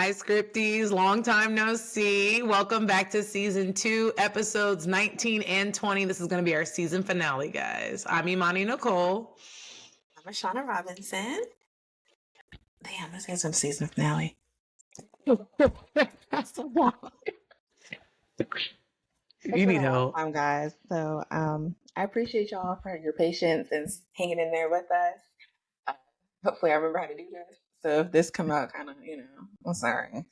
Hi, Scripties. Long time no see. Welcome back to season 2, episodes 19 and 20. This is going to be our season finale, guys. I'm Imani Nicole. I'm Ashana Robinson. Damn, this is some season finale. That's so long. You need help. Guys. So I appreciate y'all for your patience and hanging in there with us. Hopefully I remember how to do this. So if this come out kind of, I'm sorry.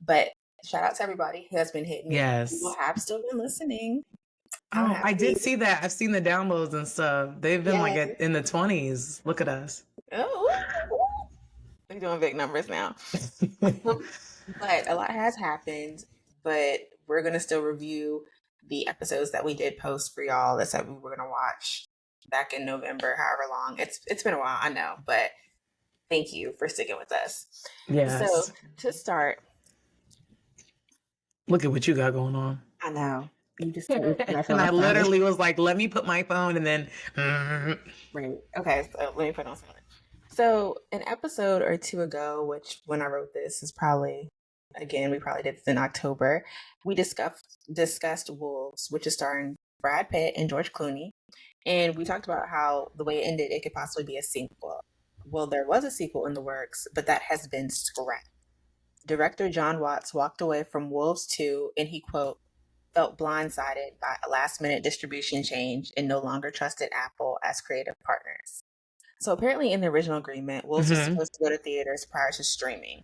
But shout out to everybody who has been hitting me. Yes. People have still been listening. Oh, I did see that. I've seen the downloads and stuff. They've been in the 20s. Look at us. Oh, we're doing big numbers now. But a lot has happened, but we're going to still review the episodes that we did post for y'all that said we were going to watch back in November, however long. It's been a while, I know, but thank you for sticking with us. Yes. So to start. Look at what you got going on. I know. You just and I literally was like, let me put my phone and then. Right. Okay, so let me put on silent. So an episode or two ago, which when I wrote this is probably, again, we probably did this in October, we discussed Wolves, which is starring Brad Pitt and George Clooney. And we talked about how the way it ended, it could possibly be a sequel. Well, there was a sequel in the works, but that has been scrapped. Director John Watts walked away from Wolves 2 and he, quote, felt blindsided by a last-minute distribution change and no longer trusted Apple as creative partners. So apparently in the original agreement, Wolves was supposed to go to theaters prior to streaming.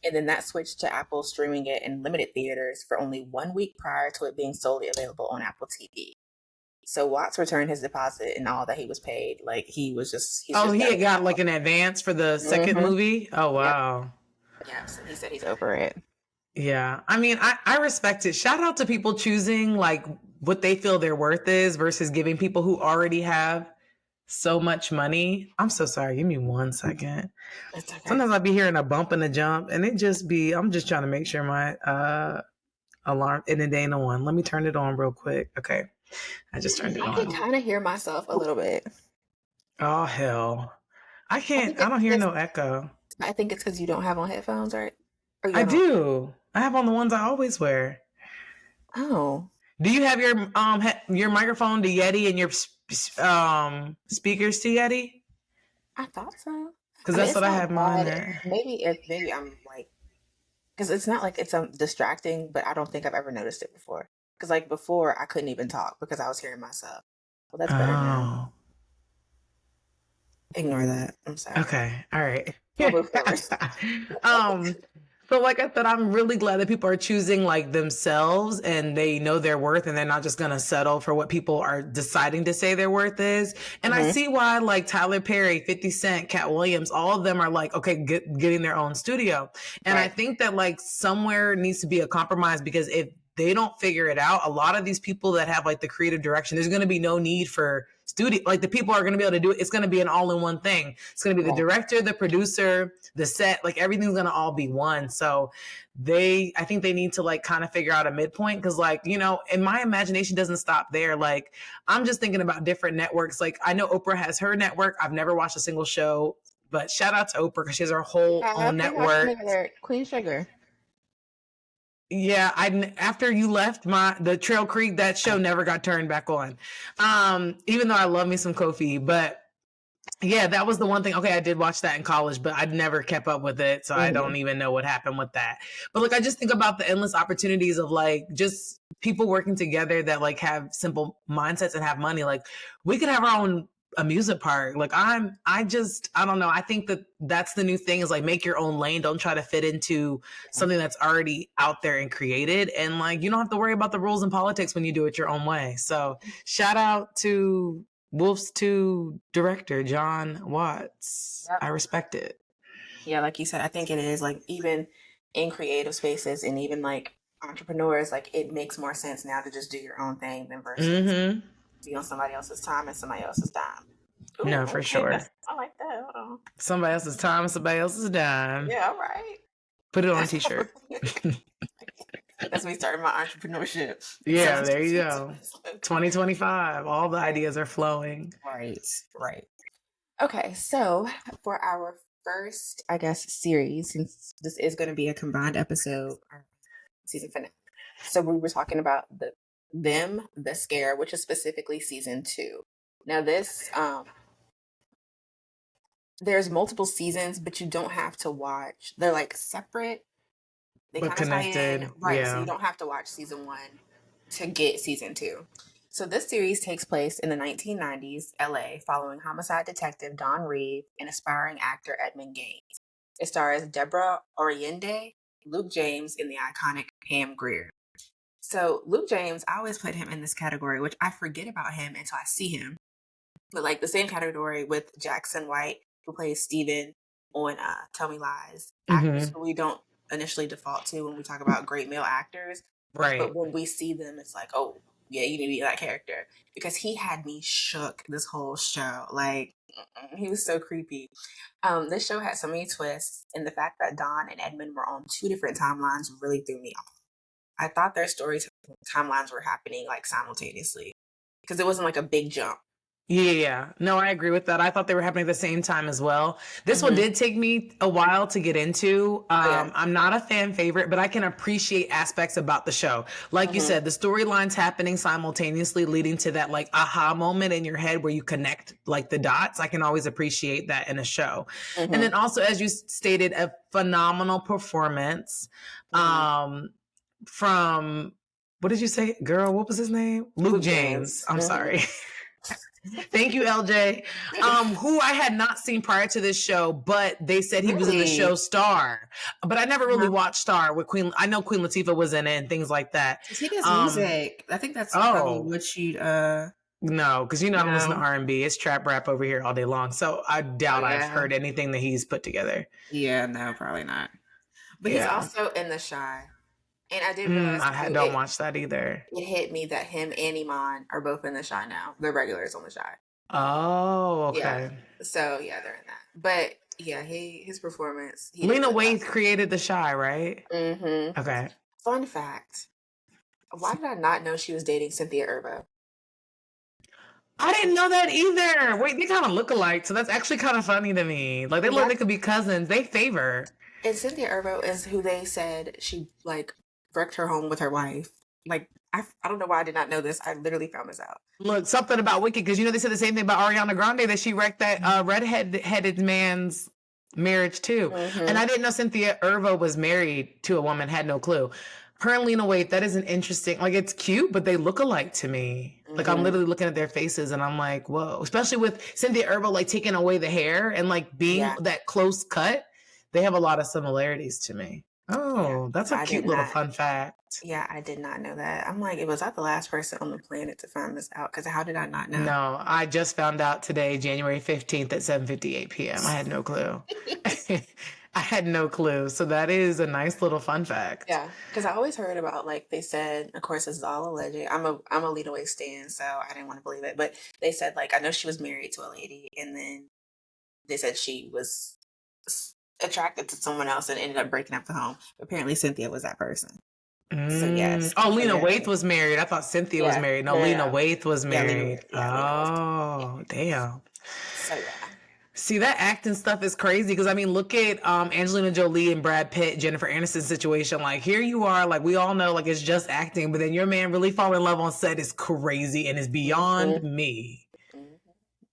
And then that switched to Apple streaming it in limited theaters for only 1 week prior to it being solely available on Apple TV. So Watts returned his deposit and all that he was paid. Like he had got like an advance for the second movie? Oh, wow. Yeah, so he said he's over it. Yeah. I mean, I respect it. Shout out to people choosing like what they feel their worth is versus giving people who already have so much money. I'm so sorry. Give me 1 second. It's okay. Sometimes I'll be hearing a bump and a jump and I'm just trying to make sure my alarm, and it ain't on. Let me turn it on real quick. Okay. I just turned it on. I can kind of hear myself a little bit. Oh, hell. I don't hear no echo. I think it's because you don't have on headphones, right? I do. I have on the ones I always wear. Oh. Do you have your microphone to Yeti and your speakers to Yeti? I thought so. Because that's what I have mine there. Maybe I'm like, because it's not like it's distracting, but I don't think I've ever noticed it before. Because like before, I couldn't even talk because I was hearing myself. Well, that's better now. Ignore that. I'm sorry. Okay. All right. So like I said, I'm really glad that people are choosing like themselves and they know their worth and they're not just going to settle for what people are deciding to say their worth is. And I see why like Tyler Perry, 50 Cent, Cat Williams, all of them are like, okay, getting their own studio. And I think that like somewhere needs to be a compromise because if they don't figure it out, a lot of these people that have like the creative direction, there's going to be no need for studio. Like the people are going to be able to do it. It's going to be an all-in-one thing. It's going to be the director, the producer, the set, like everything's going to all be one. So I think they need to like kind of figure out a midpoint. Cause like, and my imagination doesn't stop there. Like I'm just thinking about different networks. Like I know Oprah has her network. I've never watched a single show, but shout out to Oprah because she has her whole own network. Queen Sugar. Yeah, after you left the Trail Creek, that show never got turned back on. Even though I love me some Kofi, but yeah, that was the one thing. Okay, I did watch that in college, but I'd never kept up with it, so I don't even know what happened with that. But like, I just think about the endless opportunities of like just people working together that like have simple mindsets and have money. Like we could have our own amusement park. Like I don't know. I think that's the new thing is like make your own lane. Don't try to fit into something that's already out there and created. And like, you don't have to worry about the rules and politics when you do it your own way. So shout out to Wolves 2 director, John Watts. Yep. I respect it. Yeah. Like you said, I think it is like even in creative spaces and even like entrepreneurs, like it makes more sense now to just do your own thing than versus be on somebody else's time and somebody else's dime. Ooh, no, for sure. I like that. Hold on. Somebody else's time and somebody else's dime. Yeah, all right. Put it on a t-shirt. That's me starting my entrepreneurship. Yeah, there you go. 2025. All the ideas are flowing. Right. Okay, so for our first, I guess, series, since this is going to be a combined episode, or season finale. So we were talking about the scare, which is specifically season 2. Now this, there's multiple seasons, but you don't have to watch. They're like separate. They But kind of tie in, connected. right? So you Yeah. don't have to watch season 1 to get season 2. So this series takes place in the 1990s LA following homicide detective Don Reed and aspiring actor Edmund Gaines. It stars Deborah Oriende, Luke James, and the iconic Pam Grier. So Luke James, I always put him in this category, which I forget about him until I see him. But like the same category with Jackson White, who plays Steven on Tell Me Lies. Actors Mm-hmm. who we don't initially default to when we talk about great male actors. Right. But when we see them, it's like, oh, yeah, you need to be that character. Because he had me shook this whole show. Like, he was so creepy. This show had so many twists, and the fact that Don and Edmund were on 2 different timelines really threw me off. I thought their story timelines were happening like simultaneously because it wasn't like a big jump. Yeah. No, I agree with that. I thought they were happening at the same time as well. This one Mm-hmm. did take me a while to get into. Yeah. I'm not a fan favorite, but I can appreciate aspects about the show. Like you Mm-hmm. said, the storyline's happening simultaneously, leading to that like aha moment in your head where you connect like the dots. I can always appreciate that in a show. Mm-hmm. And then also, as you stated, a phenomenal performance from, what did you say? Girl, what was his name? Luke James. I'm sorry. Thank you, LJ. Who I had not seen prior to this show, but they said he was in the show Star. But I never really watched Star with Queen. I know Queen Latifah was in it and things like that. He does music. I think that's probably what you'd no, because you know I don't listen to no. R&B. It's trap rap over here all day long. So I doubt I've heard anything that he's put together. Yeah, no, probably not. But he's also in The Shy. And I didn't realize don't watch that either. It hit me that him and Iman are both in The Shy now. They're regulars on The Shy. Oh, okay. Yeah. So yeah, they're in that. But yeah, his performance. Lena Waithe created The Shy, right? Mm-hmm. Okay. Fun fact. Why did I not know she was dating Cynthia Erivo? I didn't know that either. Wait, they kind of look alike, so that's actually kind of funny to me. Like they look, they could be cousins. They favor. And Cynthia Erivo is who they said she like wrecked her home with her wife. Like I don't know why I did not know this. I literally found this out. Look, something about Wicked, because you know they said the same thing about Ariana Grande, that she wrecked that redheaded man's marriage too. Mm-hmm. And I didn't know Cynthia Erivo was married to a woman. Had no clue. Her and Lena Waithe, that is an interesting. Like it's cute, but they look alike to me. Mm-hmm. Like I'm literally looking at their faces, and I'm like, whoa. Especially with Cynthia Erivo, like taking away the hair and like being that close cut. They have a lot of similarities to me. Oh, that's a cute little fun fact. Yeah, I did not know that. I'm like, was I the last person on the planet to find this out? Because how did I not know? No, I just found out today, January 15th at 7:58 p.m. I had no clue. I had no clue. So that is a nice little fun fact. Yeah, because I always heard about, like, they said, of course, this is all alleged. I'm a Lena Waithe stan, so I didn't want to believe it. But they said, like, I know she was married to a lady, and then they said she was attracted to someone else and ended up breaking up the home. Apparently, Cynthia was that person. So yes. Oh, Lena Waithe was married. I thought Cynthia was married. No, Lena Waithe was married. Damn. So yeah. See, that acting stuff is crazy because I mean, look at Angelina Jolie and Brad Pitt, Jennifer Aniston situation. Like here you are, like we all know, like it's just acting, but then your man really falling in love on set is crazy and is beyond me.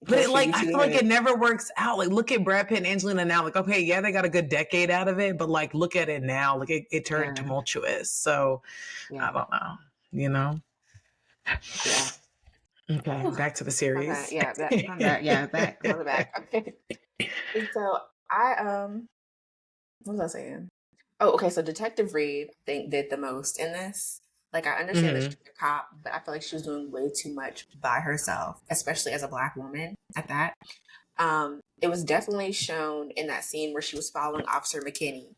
But it, like, I feel like it never works out. Like, look at Brad Pitt and Angelina now. Like, okay, yeah, they got a good decade out of it, but like, look at it now. Like, it turned tumultuous. So, I don't know. You know? Yeah. Okay, back to the series. Back on the back. And so what was I saying? Oh, okay. So Detective Reed, I think, did the most in this. Like, I understand that she's a cop, but I feel like she was doing way too much by herself, especially as a Black woman at that. It was definitely shown in that scene where she was following Officer McKinney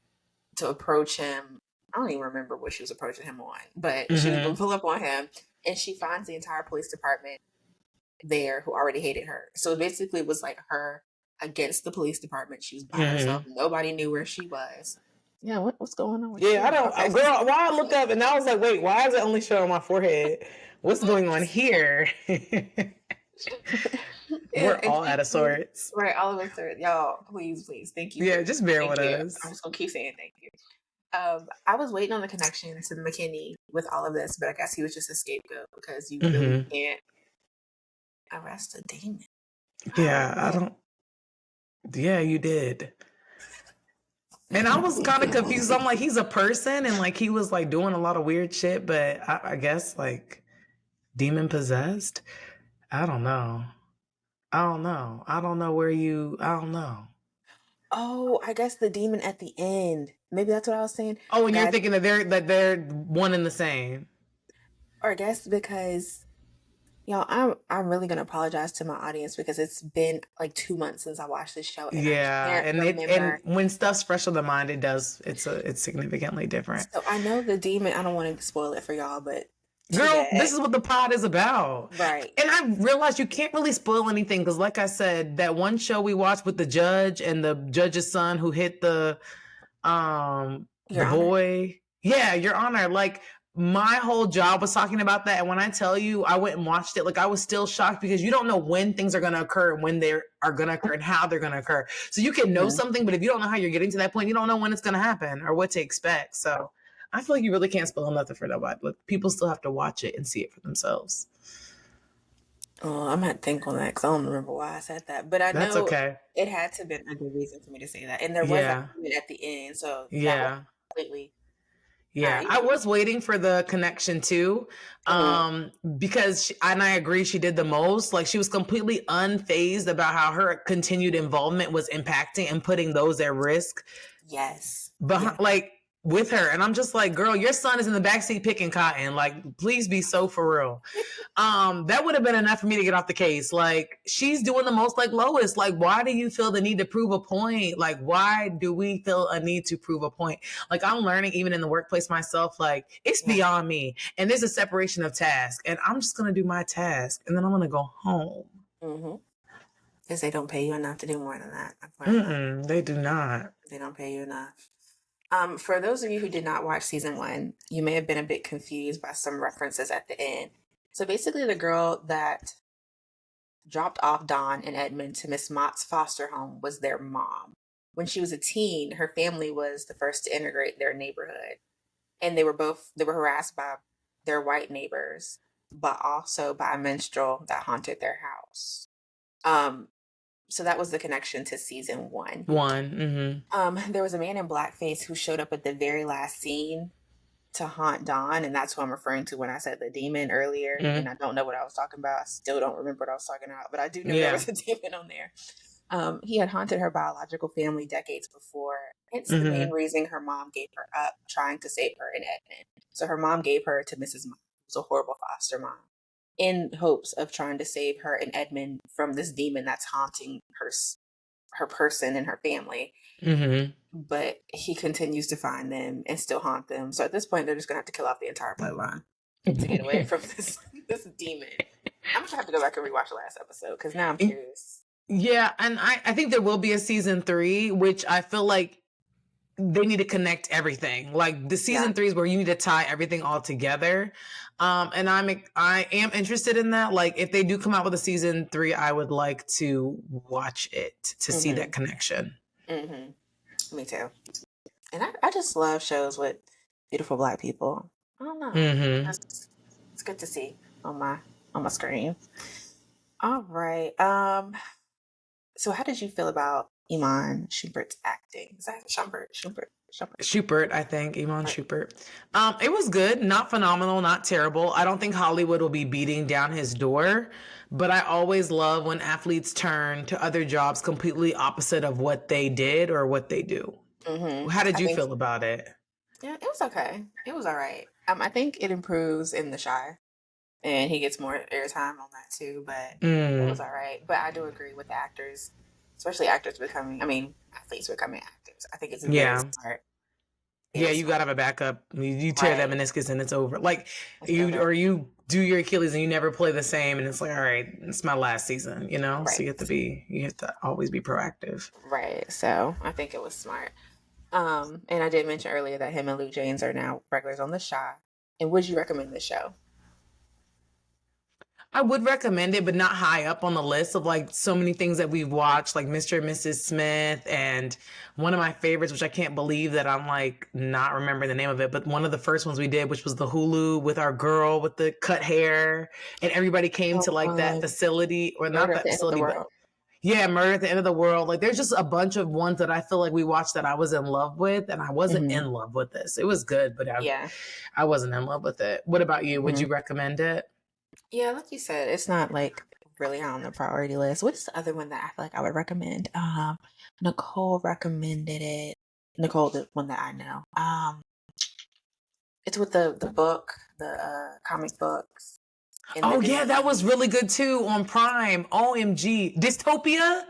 to approach him. I don't even remember what she was approaching him on, but she was going to pull up on him, and she finds the entire police department there who already hated her. So basically it was like her against the police department. She was by herself. Nobody knew where she was. Yeah, what's going on with you? I don't, girl, why I looked up and I was like, wait, why is it only showing my forehead? What's going on here? We're And all out of thank you. sorts. Right, all of us are, y'all, please, thank you for Yeah, just bear thank with you. us. I'm just gonna keep saying thank you. I was waiting on the connection to McKinney with all of this, but I guess he was just a scapegoat because you really Mm-hmm. can't arrest a demon. Yeah, I don't. Yeah, you did. And I was kind of confused. I'm like, he's a person, and like he was like doing a lot of weird shit, but I guess like demon possessed. I don't know. I don't know. I don't know where you. I don't know. Oh, I guess the demon at the end. Maybe that's what I was saying. Oh, and you're Guys, thinking that they're one and the same. or I guess because y'all, I'm really gonna apologize to my audience because it's been like 2 months since I watched this show and I Yeah, can't and remember. when stuff's fresh on the mind, it does. It's significantly different. So I know the demon, I don't want to spoil it for y'all, but too Girl, bad. this is what the pod is about. Right. And I realized you can't really spoil anything because, like I said, that one show we watched with the judge and the judge's son who hit Your the Honor. boy. Yeah, Your Honor. Like my whole job was talking about that. And when I tell you I went and watched it, like I was still shocked because you don't know when things are gonna occur and when they are gonna occur and how they're gonna occur. So you can know something, but if you don't know how you're getting to that point, you don't know when it's gonna happen or what to expect. So I feel like you really can't spoil nothing for nobody. Like people still have to watch it and see it for themselves. Oh, I might think on that because I don't remember why I said that, but I That's know okay. it had to have been a good reason for me to say that, and there was that Yeah. moment at the end, so that was Yeah. completely. All Yeah, right. I was waiting for the connection too, Mhm. because and I agree she did the most. Like she was completely unfazed about how her continued involvement was impacting and putting those at risk. Yes. But Yeah. like with her, and I'm just like, girl, your son is in the backseat picking cotton. Like, please be so for real. That would have been enough for me to get off the case. Like, she's doing the most like Lois. Like, why do you feel the need to prove a point? Like, why do we feel a need to prove a point? Like, I'm learning even in the workplace myself, like, it's Yeah. beyond me. And there's a separation of task. And I'm just gonna do my task and then I'm gonna go home. Mm-hmm. Because they don't pay you enough to do more than that. I've learned that. They do not. They don't pay you enough. For those of you who did not watch season one, you may have been a bit confused by some references at the end. So basically, the girl that dropped off Dawn and Edmund to Miss Mott's foster home was their mom. When she was a teen, her family was the first to integrate their neighborhood. And they were harassed by their white neighbors, but also by a minstrel that haunted their house. Um, so that was the connection to season one. One. Mm-hmm. There was a man in blackface who showed up at the very last scene to haunt Dawn, and that's who I'm referring to when I said the demon earlier. Mm-hmm. And I don't know what I was talking about. I still don't remember what I was talking about, but I do know there Yeah. was a demon on there. He had haunted her biological family decades before. It's the main reason her mom gave her up, trying to save her and Edmund. So her mom gave her to Mrs. Mott, who's a horrible foster mom, in hopes of trying to save her and Edmund from this demon that's haunting her person and her family. Mm-hmm. But he continues to find them and still haunt them. So at this point, they're just gonna have to kill off the entire bloodline to get away from this demon. I'm gonna have to go back and rewatch the last episode because now I'm curious. Yeah, and I think there will be a season 3, which I feel like they need to connect everything. Like the season 3 is where you need to tie everything all together. And I am interested in that. Like if they do come out with a season 3, I would like to watch it to see that connection. Mm-hmm. Me too. And I just love shows with beautiful Black people. I don't know. Mm-hmm. It's good to see on my screen. All right. So how did you feel about Iman Shumpert's acting? Is that Shumpert? Schubert, I think, Iman Right. Schubert. It was good, not phenomenal, not terrible. I don't think Hollywood will be beating down his door, but I always love when athletes turn to other jobs completely opposite of what they did or what they do. Mm-hmm. How did I you think feel about it? yeah, it was okay. It was all right. I think it improves in The Shy, and he gets more airtime on that too. But it was all right. But I do agree with the actors, especially actors becoming. I mean, athletes becoming actors. I think it's very Yeah. smart. Yeah, Very you gotta smart. have a backup. You tear that Right. meniscus and it's over. Like It's over. you do your Achilles and you never play the same, and it's like, all right, it's my last season, you know. So Right. you have to always be proactive. Right. So I think it was smart. And I did mention earlier that him and Luke James are now regulars on The Shy. And would you recommend this show? I would recommend it, but not high up on the list of like so many things that we've watched, like Mr. and Mrs. Smith, and one of my favorites, which I can't believe that I'm like not remembering the name of it, but one of the first ones we did, which was the Hulu with our girl with the cut hair, and everybody came to like that facility, or not Murder at that the End of the facility, but World. yeah, Murder at the End of the World. Like there's just a bunch of ones that I feel like we watched that I was in love with, and I wasn't in love with this. It was good, but I wasn't in love with it. What about you? Would you recommend it? Yeah, like you said, it's not like really on the priority list. What's the other one that I feel like I would recommend? Nicole recommended it. Nicole, the one that I know. It's with the book, the comic books. Oh yeah, that was really good too on Prime. OMG. Dystopia?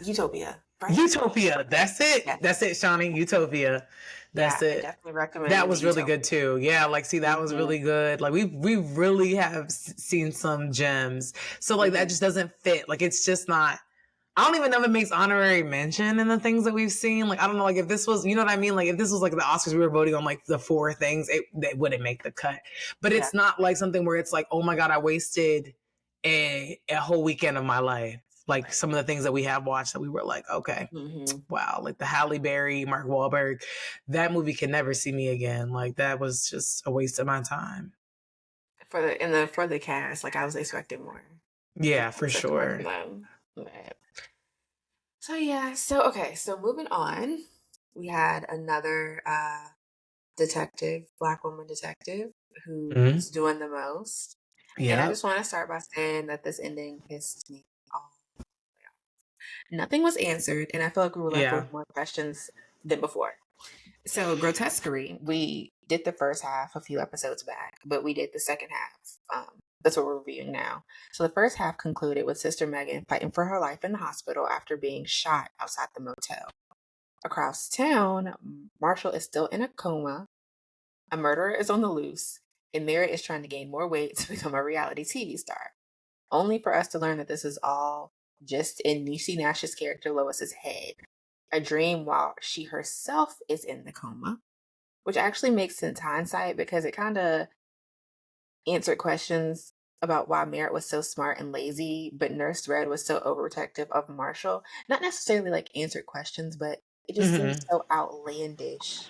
Utopia. Right? Utopia. That's it. Yes. That's it, Shawnee. Utopia. That's it. I definitely recommend that was really Utopia. good too. Yeah, like see, that was really good. Like we really have seen some gems. So like that just doesn't fit. Like it's just not. I don't even know if it makes honorary mention in the things that we've seen. Like I don't know. Like if this was, you know what I mean? Like if this was like the Oscars, we were voting on like the 4 things, it wouldn't make the cut. But it's not like something where it's like, oh my god, I wasted a whole weekend of my life. Like some of the things that we have watched that we were like, okay, wow, like the Halle Berry, Mark Wahlberg, that movie can never see me again. Like that was just a waste of my time. For the cast, like I was expecting more. Yeah, for sure. So yeah, so moving on, we had another Black woman detective who's doing the most. Yeah. And I just want to start by saying that this ending pissed me off. Nothing was answered, and I feel like we were left with more questions than before. So, Grotesquerie, we did the first half a few episodes back, but we did the second half. That's what we're reviewing now. So, the first half concluded with Sister Megan fighting for her life in the hospital after being shot outside the motel. Across town, Marshall is still in a coma. A murderer is on the loose, and Mary is trying to gain more weight to become a reality TV star. Only for us to learn that this is all just in Niecy Nash's character Lois's head. A dream while she herself is in the coma, which actually makes sense hindsight because it kind of answered questions about why Merritt was so smart and lazy, but Nurse Red was so overprotective of Marshall. Not necessarily like answered questions, but it just seems so outlandish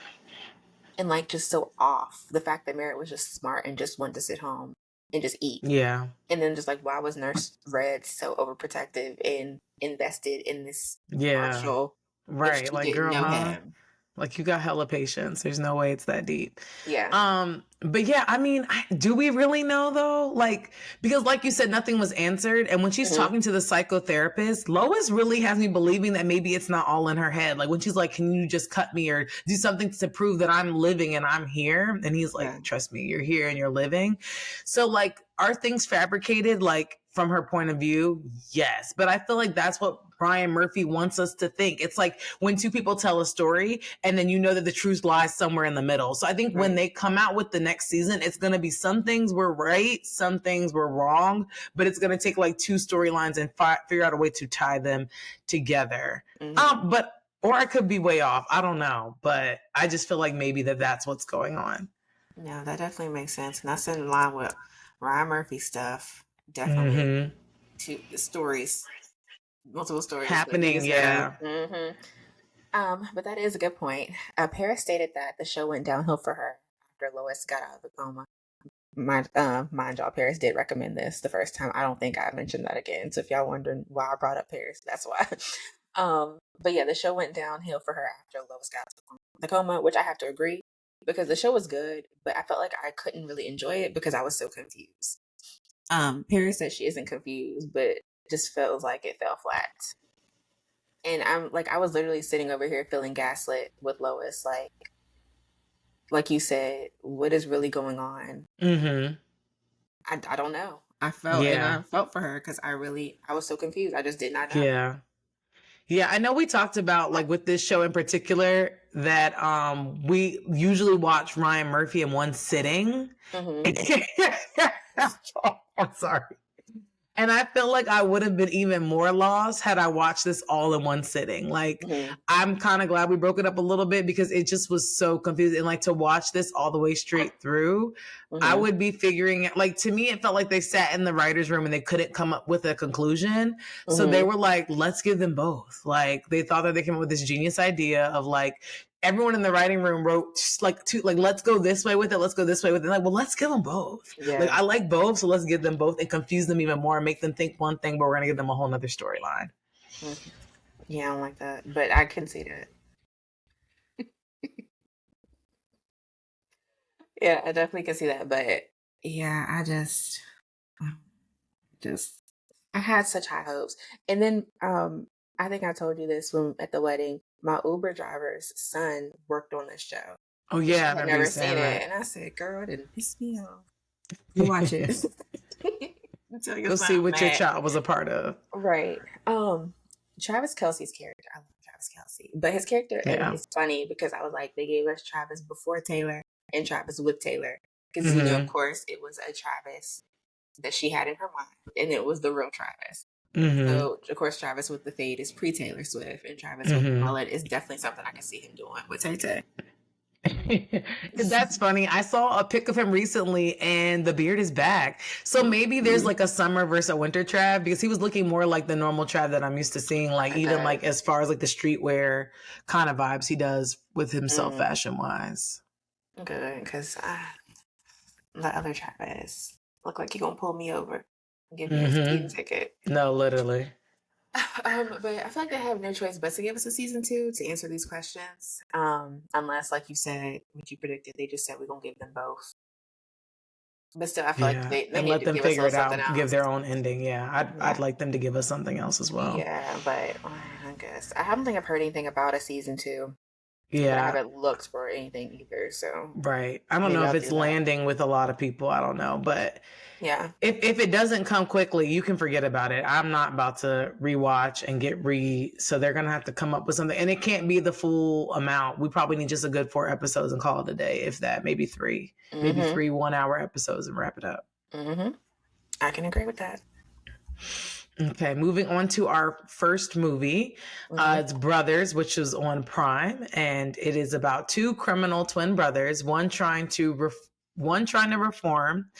and like just so off. The fact that Merritt was just smart and just wanted to sit home and just eat. Yeah. And then just like, why was Nurse Red so overprotective and invested in this Marshall? Right. Like, girl, him. Like you got hella patience. There's no way it's that deep. Yeah. But yeah, I mean, do we really know though? Like, because like you said, nothing was answered. And when she's talking to the psychotherapist, Lois really has me believing that maybe it's not all in her head. Like when she's like, can you just cut me or do something to prove that I'm living and I'm here? And he's like, trust me, you're here and you're living. So like, are things fabricated? Like from her point of view? Yes. But I feel like that's what Brian Murphy wants us to think. It's like when two people tell a story and then you know that the truth lies somewhere in the middle. So I think when they come out with the next season, it's going to be some things were right, some things were wrong, but it's going to take like 2 storylines and figure out a way to tie them together. Or I could be way off. I don't know. But I just feel like maybe that's what's going on. Yeah, that definitely makes sense. And that's in line with Ryan Murphy stuff. Definitely. The stories. Multiple stories happening, yeah. But that is a good point. Paris stated that the show went downhill for her after Lois got out of the coma. Mind y'all, Paris did recommend this the first time. I don't think I mentioned that again. So if y'all wondering why I brought up Paris, that's why. But yeah, the show went downhill for her after Lois got to the coma, which I have to agree because the show was good, but I felt like I couldn't really enjoy it because I was so confused. Paris said she isn't confused, but just feels like it fell flat. And I'm like, I was literally sitting over here feeling gaslit with Lois. Like you said, what is really going on? I don't know. I felt for her because I was so confused. I just did not know. Yeah, I know we talked about like with this show in particular that we usually watch Ryan Murphy in one sitting. I'm sorry. And I feel like I would have been even more lost had I watched this all in one sitting. Like, I'm kind of glad we broke it up a little bit because it just was so confusing. And like to watch this all the way straight through, I would be figuring it. Like, to me, it felt like they sat in the writer's room and they couldn't come up with a conclusion. So they were like, let's give them both. Like, they thought that they came up with this genius idea of like, everyone in the writing room wrote like let's go this way with it, let's go this way with it. Like, well, let's give them both. Yeah. Like, I like both, so let's give them both and confuse them even more and make them think one thing, but we're gonna give them a whole nother storyline. Yeah, I don't like that, but I can see that. Yeah, I definitely can see that, but yeah, I had such high hopes. And then I think I told you this when at the wedding, my Uber driver's son worked on this show. Oh yeah, I've never seen it. And I said, girl, it didn't piss me off. You watch it. Go see what your child was a part of. Right. Travis Kelce's character. I love Travis Kelce. But his character is funny because I was like, they gave us Travis before Taylor and Travis with Taylor. Because, you know, of course, it was a Travis that she had in her mind. And it was the real Travis. So, of course, Travis with the fade is pre-Taylor Swift. And Travis with the mullet is definitely something I can see him doing with Tay-Tay. That's funny. I saw a pic of him recently and the beard is back. So maybe there's like a summer versus a winter Trav because he was looking more like the normal Trav that I'm used to seeing, like even like as far as like the streetwear kind of vibes he does with himself fashion wise. Good, because the other Travis look like he gonna pull me over and give me a speeding ticket. No, literally. But I feel like they have no choice but to give us a season 2 to answer these questions. Unless, like you said, what you predicted, they just said we're gonna give them both. But still, I feel like they and need let to them give figure us it out, else. give their own ending. Yeah, I'd like them to give us something else as well. Yeah, but I guess I don't think I've heard anything about a season 2. Yeah, but I haven't looked for anything either. So right, I don't know if it's landing with a lot of people. I don't know, but yeah, if it doesn't come quickly, you can forget about it. I'm not about to rewatch and so they're gonna have to come up with something, and it can't be the full amount. We probably need just a good 4 episodes and call it a day, if that. Maybe 3, maybe 3 1-hour episodes and wrap it up. I can agree with that. Okay, moving on to our first movie. It's Brothers, which is on Prime, and it is about 2 criminal twin brothers, one trying to reform,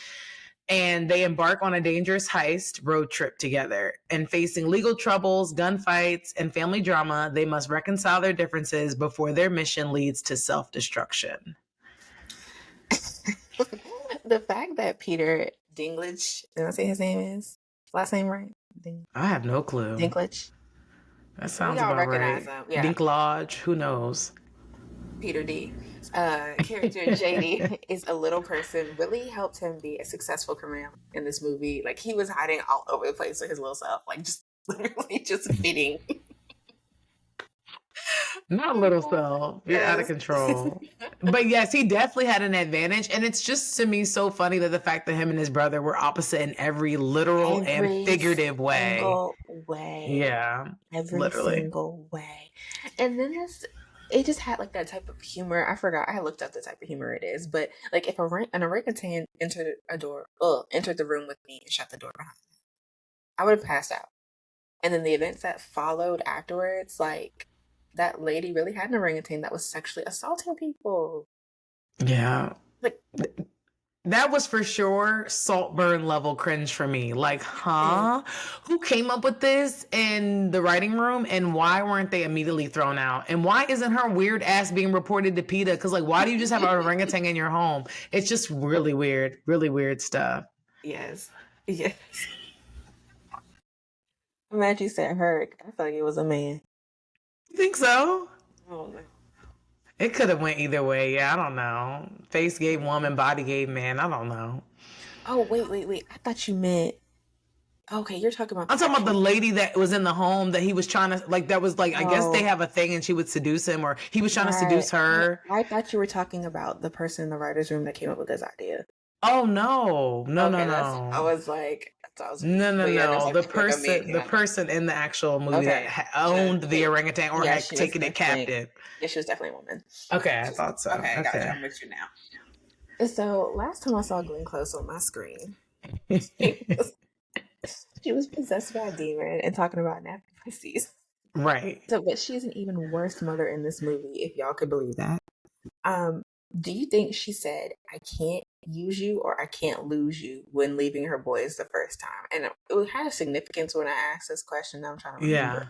and they embark on a dangerous heist road trip together. And facing legal troubles, gunfights, and family drama, they must reconcile their differences before their mission leads to self-destruction. The fact that Peter Dinklage, did I say his name is? Last name right? I have no clue. Dinklage? That sounds about right. Him. Yeah. Dinklage, who knows? Peter D. Character JD is a little person, really helped him be a successful criminal in this movie. Like, he was hiding all over the place with his little self, like just literally just fitting. Not little self. You're out of control. But yes, he definitely had an advantage. And it's just, to me, so funny that the fact that him and his brother were opposite in every literal and figurative way. Yeah. Every single way. And then it just had like that type of humor. I forgot. I looked up the type of humor it is. But like if an orangutan entered the room with me and shut the door behind me, I would have passed out. And then the events that followed afterwards, like, that lady really had an orangutan that was sexually assaulting people. Yeah. Like, that was for sure Saltburn level cringe for me. Like, huh? Who came up with this in the writing room, and why weren't they immediately thrown out? And why isn't her weird ass being reported to PETA? Because, like, why do you just have an orangutan in your home? It's just really weird stuff. Yes. Imagine you said her. I feel like it was a man. You think so? Oh, no. It could have went either way. Yeah, I don't know. Face gave woman, body gave man. I don't know. Oh, wait. I thought you meant... Okay, you're talking about... I'm talking about the lady that was in the home that he was trying to... Like, that was like... I guess they have a thing and she would seduce him, or he was trying to seduce her. I thought you were talking about the person in the writer's room that came up with this idea. Oh, no. No. I was like... No. The person in the actual movie that owned the orangutan or had taken it captive. Yeah, she was definitely a woman. Okay, I thought so. Okay, I got you. I'm with you now. So last time I saw Glenn Close on my screen, she She was possessed by a demon and talking about nappy pussies. Right. So, but she's an even worse mother in this movie, if y'all could believe that. Do you think she said, "I can't use you" or "I can't lose you" when leaving her boys the first time? And it had a significance when I asked this question. I'm trying to remember Yeah.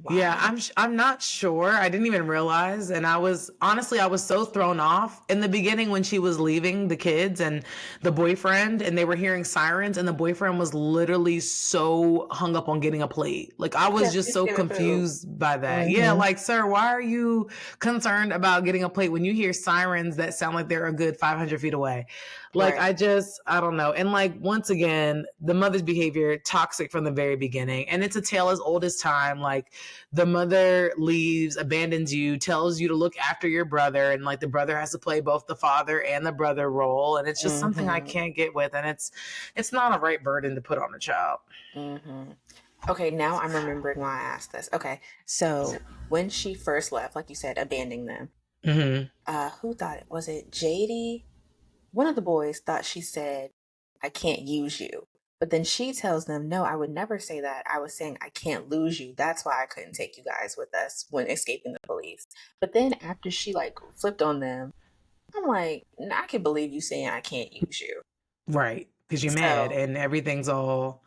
Yeah, why. I'm not sure. I didn't even realize, and I was so thrown off in the beginning when she was leaving the kids and the boyfriend, and they were hearing sirens, and the boyfriend was literally so hung up on getting a plate. Like I was Because just she's so giving food. confused by that. Yeah, Mm-hmm. like sir, why are you concerned about getting a plate when you hear sirens that sound like they're a good 500 feet away? Like Right. I don't know. And like once again, the mother's behavior toxic from the very beginning, and it's a tale as old as time. Like the mother leaves, abandons you, tells you to look after your brother, and like the brother has to play both the father and the brother role, and it's just something I Mm-hmm. can't get with, and it's not a right burden to put on a child. Mm-hmm. Okay, now I'm remembering why I asked this. Okay, so when she first left, like you said, abandoning them, Mm-hmm. who thought it? Was it JD? One of the boys thought she said, "I can't use you." But then she tells them, "No, I would never say that. I was saying I can't lose you. That's why I couldn't take you guys with us when escaping the police." But then after she like flipped on them, I'm like, "Nah, I can believe you saying I can't use you." Right, because you're mad So, and everything's all.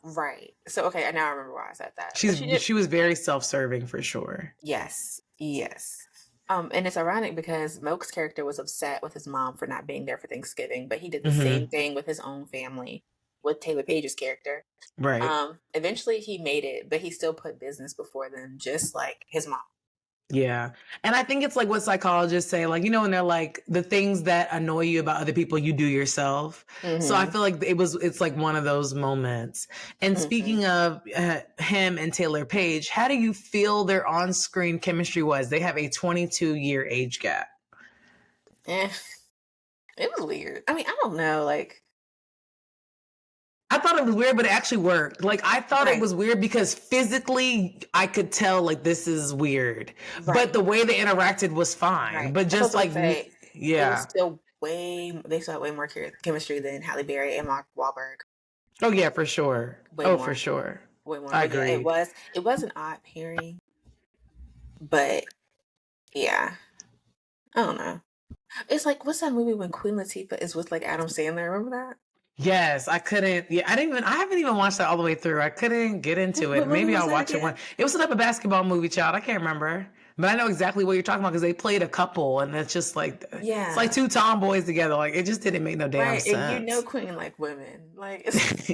right. So, okay, now I remember why I said that. But she did. She was very self-serving for sure. Yes. Yes. And it's ironic because Moke's character was upset with his mom for not being there for Thanksgiving, but he did the same Mm-hmm. thing with his own family with Taylor Page's character. Right. Eventually he made it, but he still put business before them, just like his mom. Yeah. And I think it's like what psychologists say, like, you know, when they're like, the things that annoy you about other people, you do yourself. So I Mm-hmm. feel like it's like one of those moments. And Mm-hmm. speaking of him and Taylor Page, how do you feel their on screen chemistry was? They have a 22-year age gap. Eh, it was weird. I mean, I don't know, like, I thought it was weird, but it actually worked. Like I thought it right, was weird because physically I could tell like this is weird, but right, the way they interacted was fine. right. But That's what just I was like about to say. me, It was yeah. still they still had way more chemistry than Halle Berry and Mark Wahlberg. Oh yeah, for sure. Way Oh, for more, sure. way more. I But yeah, agreed. it was an odd pairing, but yeah, I don't know. It's like what's that movie when Queen Latifah is with like Adam Sandler? Remember Yes, I couldn't. Yeah, I haven't even watched that all the way through. I couldn't get that? into it. What movie Maybe was I'll that watch it one. again? It was a type of basketball movie, child. I can't remember. But I know exactly what you're talking about because they played a couple and it's just like, it's like Yeah, two tomboys together. Like, it just didn't make no damn right. And you know sense. Queen like women, like it's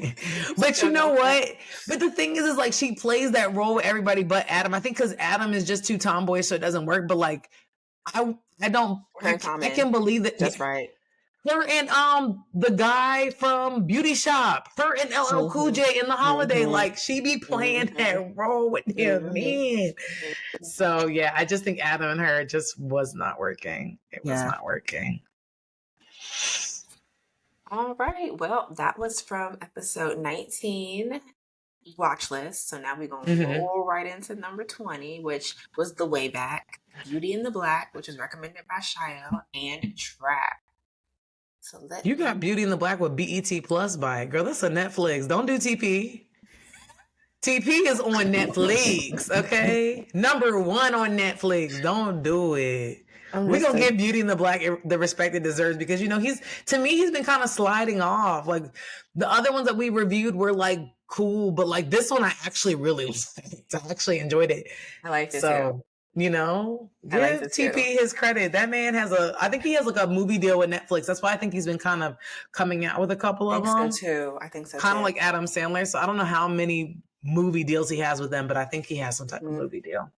But you so know no sense. what? But the thing is like she plays that role with everybody but Adam. I think because Adam is just too tomboy, so it doesn't work. But like, I don't, Her and I can Common, believe that. just right. Her and the guy from Beauty Shop, her and LL Cool Mm-hmm. J in the holiday, Mm-hmm. like she be playing Mm-hmm. that role with him, Mm-hmm. man. So yeah, I just think Adam and her just was not working. It was Yeah. not working. All right. Well, that was from episode 19, watch list. So now we're gonna Hmm. roll right into number 20, which was the way back, Beauty in the Black, which is recommended by Shia, and Trap. So let You got me Beauty in the Black with BET Plus by it. Girl, that's a Netflix. Don't do TP. TP is on Netflix, okay? Number one on Netflix. Don't do it. I'm We gonna listening. give Beauty in the Black the respect it deserves because you know he's been kind of sliding off. Like the other ones that we reviewed were like cool, but like this one I actually really liked. I actually enjoyed it. I liked it too. So you know, I liked give it too. TP his credit. That man I think he has like a movie deal with Netflix. That's why I think he's been kind of coming out with a couple I of think so them too. I think so kind of too. like Adam Sandler. So I don't know how many movie deals he has with them, but I think he has some type of Mm. movie deal.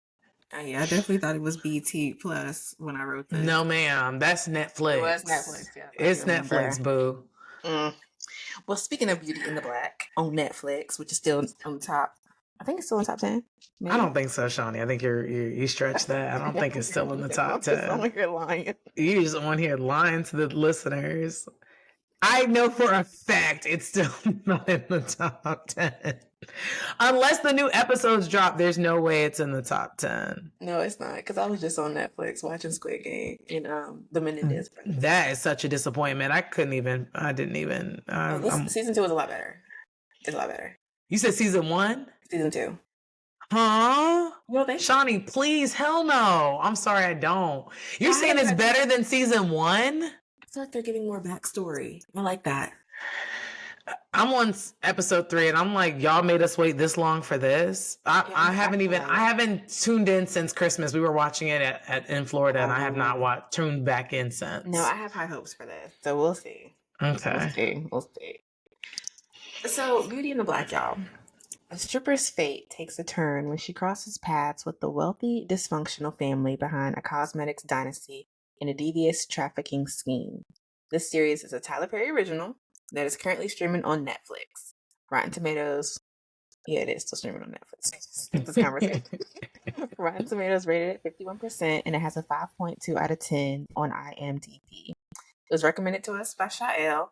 Yeah, I definitely thought it was BT Plus when I wrote this. No, ma'am. That's It was Netflix. Netflix. Yeah, I do It's remember. Netflix, boo. Mm. Well, speaking of Beauty in the Black on Netflix, which is still on top, I think it's still in top 10, I maybe. don't think so, Shawnee. I think you stretch that. I don't think it's still in the top I'm just 10. on here lying. You just on here lying to the listeners. I know for a fact it's still not in the top 10. Unless the new episodes drop, there's no way it's in the top 10. No, it's not because I was just on Netflix watching Squid Game and the Menendez brothers. That is such a disappointment. I didn't even. Oh, this I'm season 2 was a lot better. It's a lot better. You said season 1? Season 2. Huh? Well, they Shawnee, please, hell no. I'm sorry, I don't. You're saying it's I better than season 1? feel like they're giving more backstory. I like that. I'm on episode 3 and I'm like, y'all made us wait this long for this. I haven't tuned in since Christmas. We were watching it in Florida and I have not tuned back in since. No, I have high hopes for this. So we'll see. Okay. We'll see. So Beauty and the Black, y'all. A stripper's fate takes a turn when she crosses paths with the wealthy, dysfunctional family behind a cosmetics dynasty and a devious trafficking scheme. This series is a Tyler Perry original that is currently streaming on Netflix. Rotten Tomatoes, yeah, it is still streaming on Netflix. This conversation. Rotten Tomatoes rated at 51%, and it has a 5.2 out of 10 on IMDb. It was recommended to us by Shael.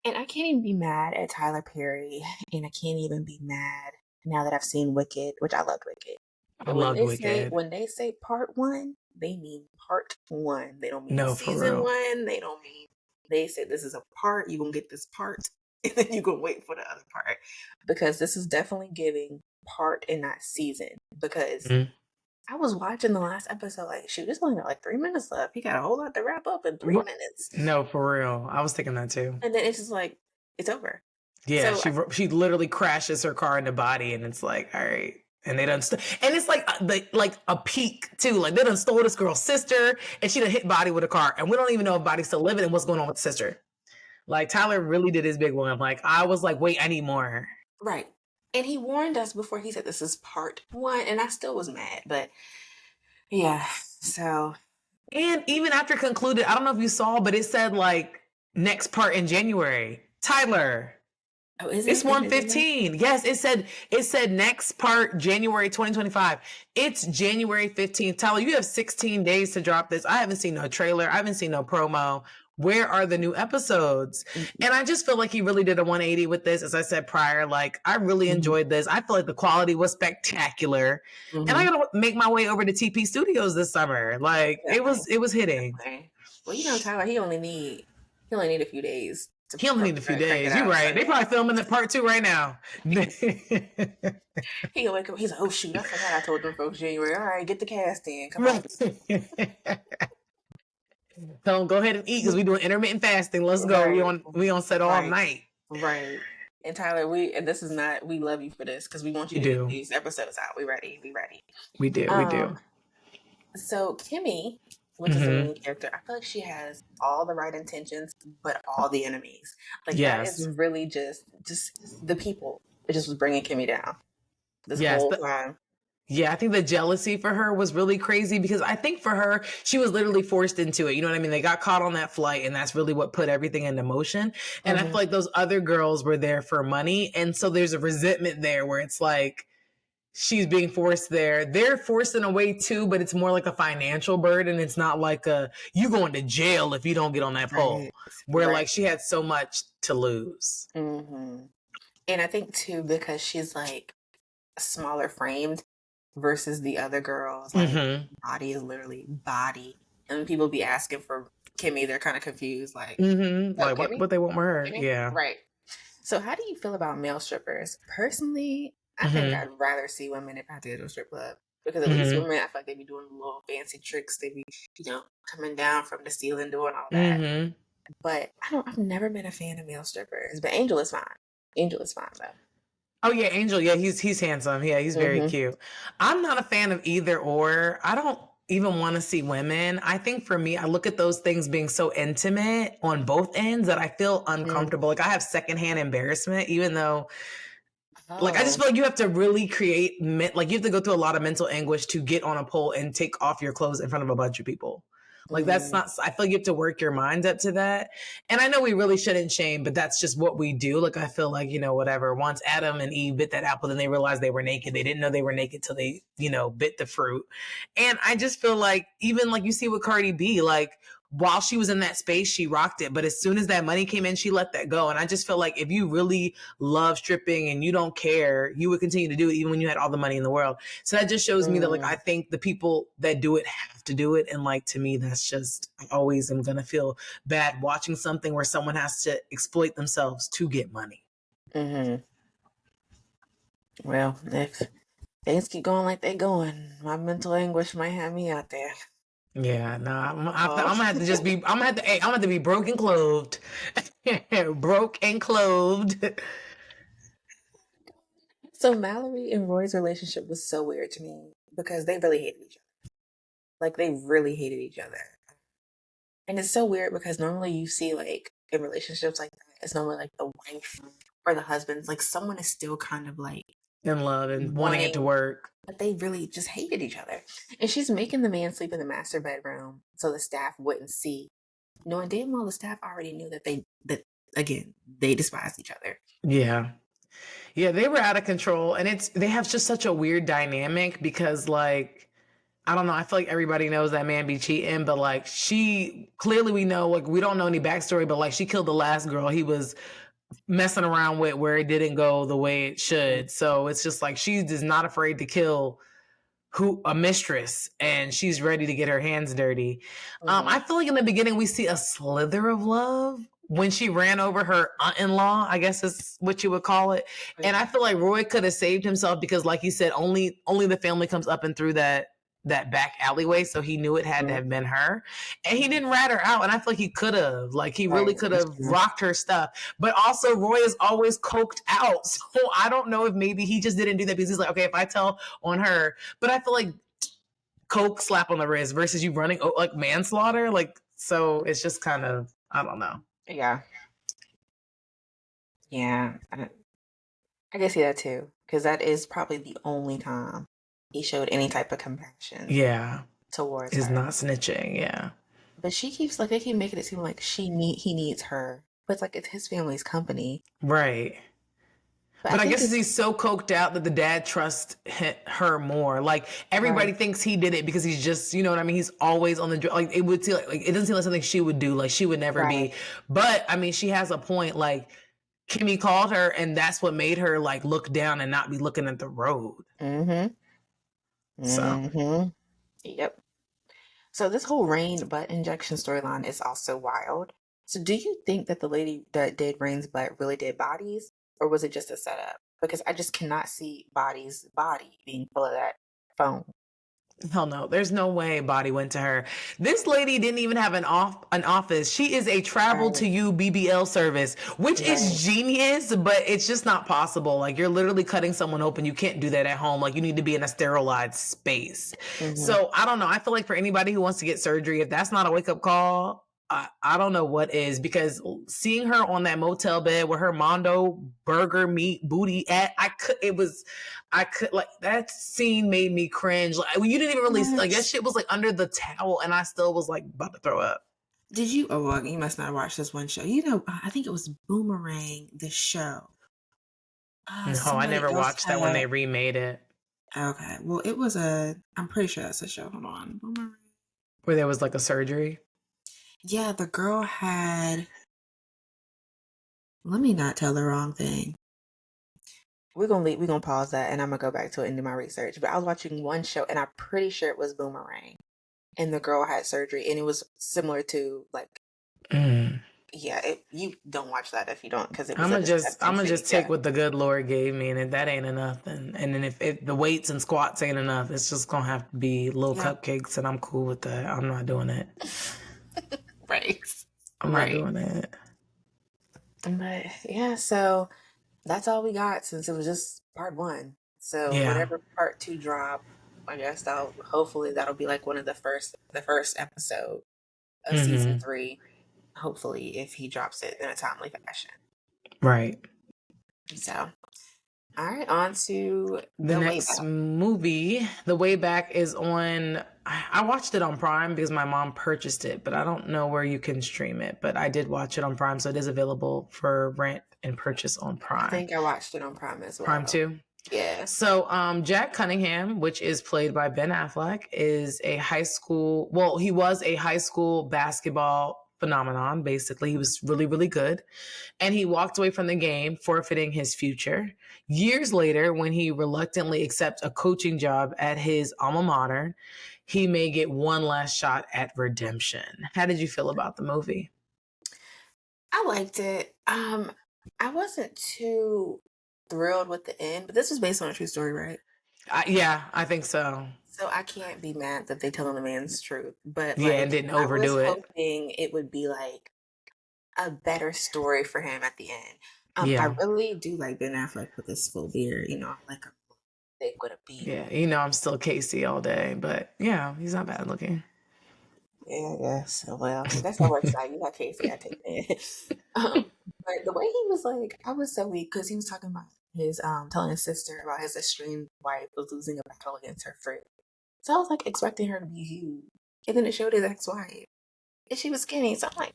And I can't even be mad at Tyler Perry, and I can't even be mad now that I've seen Wicked, which I loved Wicked. But when they say part 1, they mean part 1. They don't mean season 1. They don't mean, they say this is a part, you're going to get this part, and then you're going to wait for the other part. Because this is definitely giving part and not season. Because I was watching the last episode, like, shoot, it's only got like 3 minutes left. He got a whole lot to wrap up in 3 minutes. No, for real. I was thinking that too. And then it's just like, it's over. Yeah, so she literally crashes her car into body, and it's like, all right. And they done, and it's like a peak too. Like they done stole this girl's sister, and she done hit Body with a car, and we don't even know if Body's still living and what's going on with the sister. Like Tyler really did his big one. Like I was like, wait, I need more. Right. And he warned us before. He said this is part 1, and I still was mad, but yeah. So, and even after concluded, I don't know if you saw, but it said like next part in January. Tyler. Oh, is it? It's 1/15. Yes, it said next part January 2025. It's January 15th. Tyler, you have 16 days to drop this. I haven't seen no trailer. I haven't seen no promo. Where are the new episodes? And I just feel like he really did a 180 with this. As I said prior, like I really enjoyed this. I feel like the quality was spectacular. And I gotta make my way over to TP Studios this summer. Like it was hitting. Well, you know, Tyler, he only need a few days. He only need a few days. You're right. They probably filming the part 2 right now. He'll wake up. He's like, oh shoot, I forgot I told them folks January. All right, get the cast in. Come on. Tell them go ahead and eat because we're doing intermittent fasting. Let's go. We on set all night. Right. And Tyler, we love you for this because we want you to get these episodes out. We ready. We do. So Kimmy, which is the main character, I feel like she has all the right intentions, but all the enemies. Like that is really just the people. It just was bringing Kimmy down this whole time. Yeah, I think the jealousy for her was really crazy because I think for her, she was literally forced into it. You know what I mean? They got caught on that flight and that's really what put everything into motion. And I feel like those other girls were there for money. And so there's a resentment there where it's like, she's being forced there. They're forced in a way too, but it's more like a financial burden. It's not like you going to jail if you don't get on that pole. Where like she had so much to lose. And I think too, because she's like smaller framed versus the other girls, like Body is literally Body. And when people be asking for Kimmy, they're kind of confused. Like, like what they want with her. Kimmy? Yeah. Right. So how do you feel about male strippers? Personally, I think I'd rather see women if I did a strip club. Because at least women, I feel like they be doing little fancy tricks. They be, coming down from the ceiling doing all that. But I've never been a fan of male strippers. But Angel is fine. Angel is fine though. Oh yeah, Angel. Yeah, he's handsome. Yeah, he's very cute. I'm not a fan of either or. I don't even want to see women. I think for me, I look at those things being so intimate on both ends that I feel uncomfortable. Like I have secondhand embarrassment, even though like I just feel like you have to really create, like you have to go through a lot of mental anguish to get on a pole and take off your clothes in front of a bunch of people. Like that's not, I feel like you have to work your mind up to that. And I know we really shouldn't shame, but that's just what we do. Like I feel like, whatever, once Adam and Eve bit that apple, then they realized they were naked. They didn't know they were naked till they, bit the fruit. And I just feel like, even like you see with Cardi B, like while she was in that space, she rocked it. But as soon as that money came in, she let that go. And I just feel like if you really love stripping and you don't care, you would continue to do it even when you had all the money in the world. So that just shows me that, like, I think the people that do it have to do it. And like, to me, that's just, I always am going to feel bad watching something where someone has to exploit themselves to get money. Well, if things keep going like they're going, my mental anguish might have me out there. Yeah, no, Oh. I'm gonna have to just be. I'm gonna have to. Hey, I'm gonna have to be broke and clothed. Broke and clothed. So Mallory and Roy's relationship was so weird to me because they really hated each other. Like they really hated each other. And it's so weird because normally you see like in relationships like that, it's normally like the wife or the husband, like someone is still kind of like In love and wanting it to wanting, work. but they really just hated each other. And she's making the man sleep in the master bedroom so the staff wouldn't see. Knowing damn well the staff already knew that again, they despised each other. Yeah. Yeah, they were out of control, and they have just such a weird dynamic because like I don't know, I feel like everybody knows that man be cheating, but like she clearly we know like we don't know any backstory, but like she killed the last girl he was messing around with where it didn't go the way it should. So it's just like she is not afraid to kill who a mistress and she's ready to get her hands dirty. I feel like in the beginning we see a slither of love when she ran over her aunt-in-law, I guess is what you would call it. And I feel like Roy could have saved himself because like you said, only the family comes up and through that back alleyway, so he knew it had to have been her, and he didn't rat her out, and I feel like he could have, like he really could have rocked her stuff, but also Roy is always coked out, so I don't know if maybe he just didn't do that because he's like, okay, if I tell on her, but I feel like coke slap on the wrist versus you running like manslaughter, like, so it's just kind of, I don't know. Yeah. Yeah. I can see that too. Because that is probably the only time he showed any type of compassion Yeah, towards is her. not snitching. Yeah, But she keeps like they keep making it seem like he needs her. But it's like it's his family's company. right. But I But I think guess it's he's so coked out that the dad trusts her more. Like everybody right. thinks he did it because he's just, you know what I mean. He's always on the like. It would seem like it doesn't seem like something she would do. Like she would never be. Right. But I mean, she has a point. Like Kimmy called her, and that's what made her like look down and not be looking at the road. Mm-hmm. So Mm-hmm. Yep. So this whole Rain butt injection storyline is also wild. So do you think that the lady that did Rain's butt really did bodies, or was it just a setup? Because I just cannot see Body's body being full of that foam. hell no, there's no way Body went to her. This lady didn't even have an office. She is a travel Right. to you BBL service, which Right. is genius, but it's just not possible. Like you're literally cutting someone open. You can't do that at home. Like you need to be in a sterilized space. Mm-hmm. So I don't know. I feel like for anybody who wants to get surgery, if that's not a wake up call, I don't know what is, because seeing her on that motel bed with her Mondo burger meat booty at, I could, like, that scene made me cringe. Like you didn't even really like that shit was like under the towel, and I still was like about to throw up. Did you? Oh, well, you must not have watched this one show. You know, I think it was Boomerang, the show. No, I Somebody never else watched that when had. they remade it, Okay, well, it was a. I'm pretty sure that's a show. Hold on, Boomerang. where there was like a surgery. Yeah, the girl had. Let me not tell the wrong thing. We're gonna pause that, and I'm gonna go back to it and do my research. But I was watching one show, and I'm pretty sure it was Boomerang, and the girl had surgery, and it was similar to like. Mm. Yeah, you don't watch that if you don't, because it was I'm a gonna disgusting scene. just take Yeah. what the good Lord gave me, and if that ain't enough, and then if the weights and squats ain't enough, it's just gonna have to be little Yeah. cupcakes, and I'm cool with that. I'm not doing it. Right. I'm not Right. doing it. But yeah, so that's all we got since it was just part one. So Yeah. whenever part two drop, I guess that'll hopefully that'll be like one of the first episode of season Mm-hmm. 3. Hopefully, if he drops it in a timely fashion. Right. So, all right, on to The the way next back. movie, The Way Back, is on. I watched it on Prime because my mom purchased it, but I don't know where you can stream it. But I did watch it on Prime, so it is available for rent and purchase on I Prime. think I watched it on Prime as Prime well. 2. Yeah. So, Jack Cunningham, which is played by Ben Affleck, is a high school. Well, he was a high school basketball phenomenon. Basically, he was really, really good, and he walked away from the game, forfeiting his future. Years later, when he reluctantly accepts a coaching job at his alma mater, he may get one last shot at redemption. How did you feel about the movie? I liked it. I wasn't too. thrilled with the end, but this was based on a true story, right? Yeah, I think so. So I can't be mad that they telling the man's truth. But Yeah, like and didn't I was overdo it. hoping it would be like a better story for him at the end. I Yeah. really do like Ben Affleck with his full beard. You know, I like a thick with a beard. Yeah. You know, I'm still Casey all day, but yeah, he's not bad looking. Yeah, yeah. So well, that's how works out. You got Casey, I take it. But the way he was like, I was so weak because he was talking about his telling his sister about his estranged wife was losing a battle against her friend. So I was like expecting her to be huge, and then it showed his ex-wife, and she was skinny. So I'm like,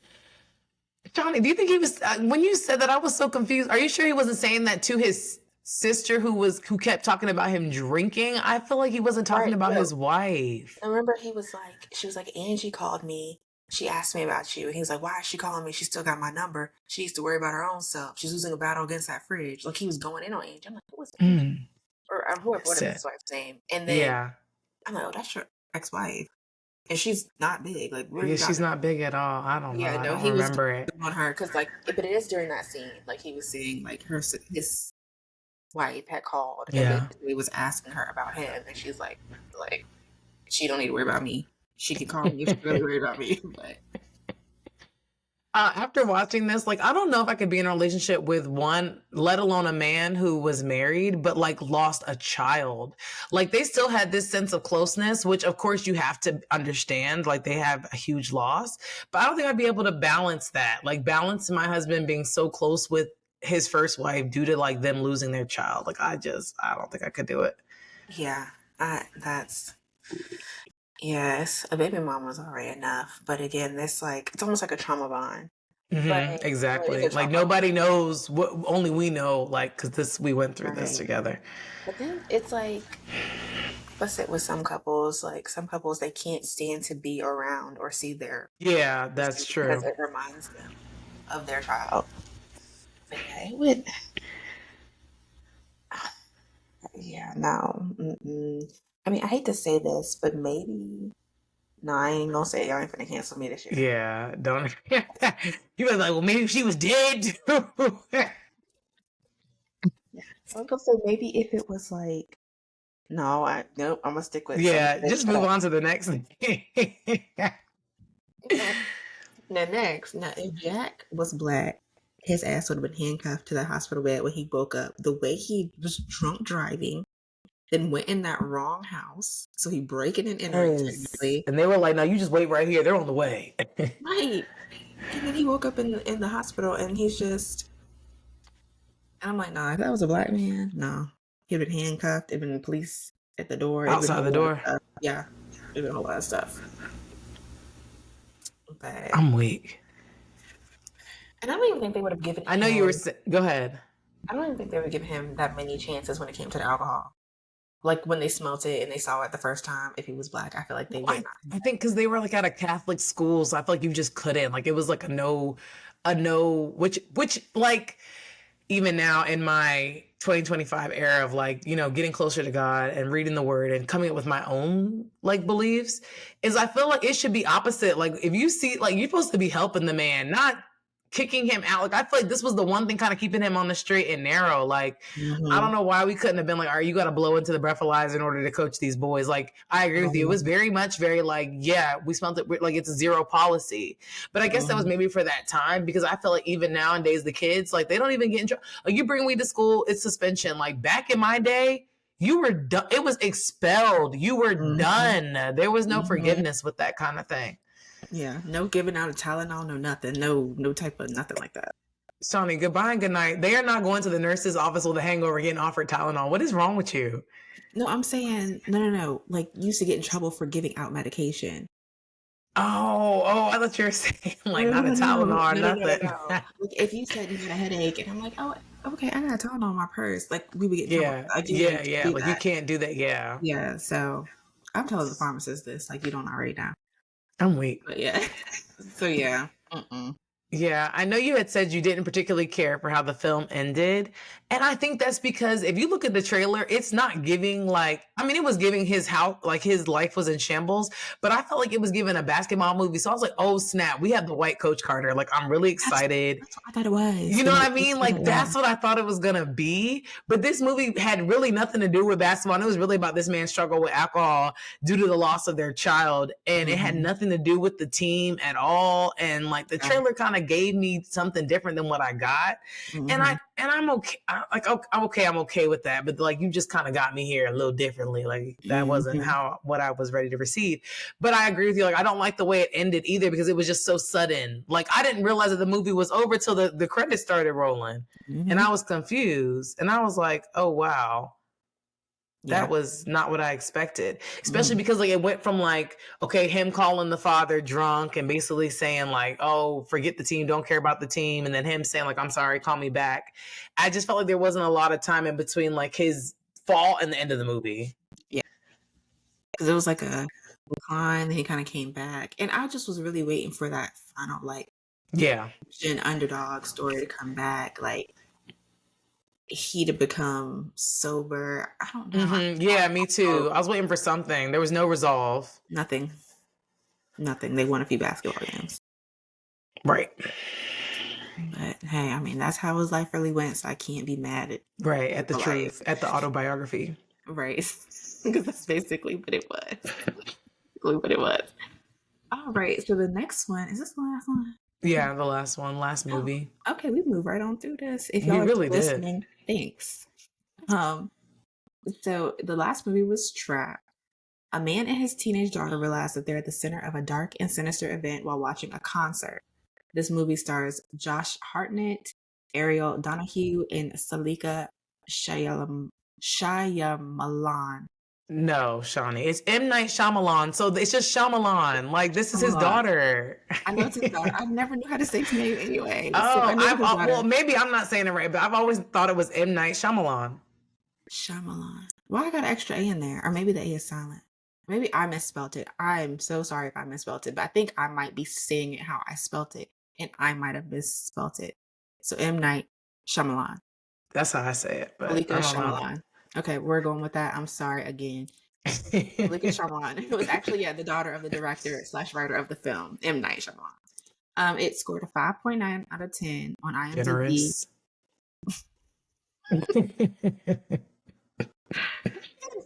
Johnny, do you think he was when you said that I was so confused? Are you sure he wasn't saying that to his sister who kept talking about him drinking? I feel like he wasn't talking right? about No, his wife. I remember he was like, she was like, Angie called me. She asked me about you. And he was like, why is she calling me? She still got my number. She used to worry about her own self. She's losing a battle against that fridge. Like he was going in on Angie. I'm like, who was Angie? Mm, Or that's whatever it. his wife's name. And then Yeah. I'm like, oh, that's your ex-wife. And she's not big. Like, where Yeah, you got she's her? not big at all. I don't know. Yeah, I no, don't he was remember it. on her because, like, but it is during that scene. Like, he was saying, like, his wife had called and Yeah. basically was asking her about him, and she's like, she don't need to worry about me. She can call me if she really worried about me. But After watching this, like, I don't know if I could be in a relationship with one, let alone a man who was married, but like lost a child. Like, they still had this sense of closeness, which of course you have to understand. Like, they have a huge loss, but I don't think I'd be able to balance that. Like, balance my husband being so close with his first wife due to like them losing their child. Like, I don't think I could do it. yeah, that's yes, a baby mom was already enough. But again, this like it's almost like a trauma bond. But well, it is Exactly. a Like, trauma bond, nobody knows what, only we know, like, because we went through this right? together. But then it's like opposite with some couples. Like some couples, they can't stand to be around or see their Yeah, person that's because true. it reminds them of their child. But yeah, it would. Yeah, no. Mm-mm. I mean, I hate to say this, but maybe. No, I ain't gonna say y'all ain't finna cancel me this year. Yeah, don't. You was like, well, maybe she was dead too. I was gonna say maybe if it was like, no, nope, I'm gonna stick with some Yeah, just move on to the next thing. Now next, now if Jack was black, his ass would have been handcuffed to the hospital bed when he woke up. The way he was drunk driving, then went in that wrong house, so he breaking and entering Yes. technically. And they were like, no, you just wait right here. They're on the way. Right. And then he woke up in the hospital and he's just and I'm like, nah, if that was a black man, no. He'd been handcuffed, it'd been police at the door, it'd been a Outside the whole lot of door. stuff. Yeah. It'd been a whole lot of stuff. But I'm weak. and I don't even think they would have given I know you were. him Go ahead. I don't even think they would give him that many chances when it came to the alcohol. Like when they smelt it and they saw it the first time, if he was black, I feel like they Well, would not. I think because they were like at a Catholic school, so I feel like you just couldn't. Like, it was like a no, which like even now in my 2025 era of like, getting closer to God and reading the word and coming up with my own like beliefs, is I feel like it should be opposite. Like, if you see, like, you're supposed to be helping the man, not kicking him out. Like, I feel like this was the one thing kind of keeping him on the straight and narrow. Like, I don't Mm-hmm. know why we couldn't have been like, all right, you got to blow into the breathalyzer in order to coach these boys. Like, I agree with you. It was very much very like, yeah, we smelled it like it's a zero policy. But I guess that was maybe for that time, because I feel like even nowadays, the kids, like, they don't even get in trouble. Like, you bring weed to school, it's suspension. Like, back in my day, you were done. It was expelled. You were Mm-hmm. done. There was no Mm-hmm. forgiveness with that kind of thing. Yeah. No giving out of Tylenol, no nothing. No type of nothing like that. Shawnee, goodbye and good night. They are not going to the nurse's office with a hangover getting offered Tylenol. What is wrong with you? No, I'm saying no. Like you used to get in trouble for giving out medication. Oh, I thought you were saying like No, not a no, no, no, Tylenol or no, no, no, no, nothing. no. Like if you said you had a headache, and I'm like, oh, okay, I got a Tylenol in my purse. Like we would get in trouble. Yeah, Again, yeah, to yeah. do Like, you that. can't do that. Yeah. Yeah. So I'm telling the pharmacist this. Like you don't already know. I'm weak. But yeah. So yeah. Mm-mm. Yeah, I know you had said you didn't particularly care for how the film ended. And I think that's because if you look at the trailer, it's not giving like, I mean, it was giving his house, like his life was in shambles, but I felt like it was giving a basketball movie. So I was like, oh snap, we have the white Coach Carter. Like, I'm really That's excited. that's what I thought it was. You The know what I white mean? Witch, Like yeah. that's what I thought it was gonna be. But this movie had really nothing to do with basketball. And it was really about this man's struggle with alcohol due to the loss of their child. And it had Mm-hmm. nothing to do with the team at all. And like the Yeah. trailer kind of gave me something different than what I got. And Mm-hmm. I'm okay. I'm okay with that. But like you just kind of got me here a little differently. Like that wasn't Mm-hmm. how what I was ready to receive. But I agree with you. Like I don't like the way it ended either because it was just so sudden. Like I didn't realize that the movie was over till the credits started rolling. And Mm-hmm. I was confused. And I was like, oh wow. Yeah. That was not what I expected. Especially Mm-hmm. because like it went from like, okay, him calling the father drunk and basically saying like, oh, forget the team, don't care about the team, and then him saying like, I'm sorry, call me back. I just felt like there wasn't a lot of time in between like his fall and the end of the movie. Yeah. Because it was like a decline, then he kind of came back. And I just was really waiting for that final like Yeah. an underdog story to come back. Like he to become sober. I don't know. Mm-hmm. Yeah, me too. I was waiting for something. There was no resolve. Nothing. Nothing. They won a few basketball games. Right. But hey, I mean, that's how his life really went, so I can't be mad at Right. At the real life. truth, at the autobiography. Right. Because that's basically what it was. Basically what it was. All right. So the next one, is this the last one? Yeah, the last one, last Oh, movie. okay. We move right on through this. If We y'all are still really did. listening, thanks. Um, so the last movie was Trap. A man and his teenage daughter realize that they're at the center of a dark and sinister event while watching a concert. This movie stars Josh Hartnett, Ariel Donahue, and Salika Shyamalan. No, Shawnee. It's M. Night Shyamalan. So it's just Shyamalan. Like, this is his Shyamalan. daughter. I know it's his daughter. I never knew how to say his name anyway. So I Oh, know it's his daughter. well, maybe I'm not saying it right, but I've always thought it was M. Night Shyamalan. Shyamalan. Why I got an extra A in there? Or maybe the A is silent. Maybe I misspelled it. I'm so sorry if I misspelled it, but I think I might be saying it how I spelt it, and I might have misspelled it. So M. Night Shyamalan. That's how I say it, but Malika I don't know. Shyamalan. Okay, we're going with that. I'm sorry again. Malika Shyamalan. It was actually, the daughter of the director slash writer of the film, M. Night Shyamalan. It scored a 5.9 out of 10 on IMDb. Generous.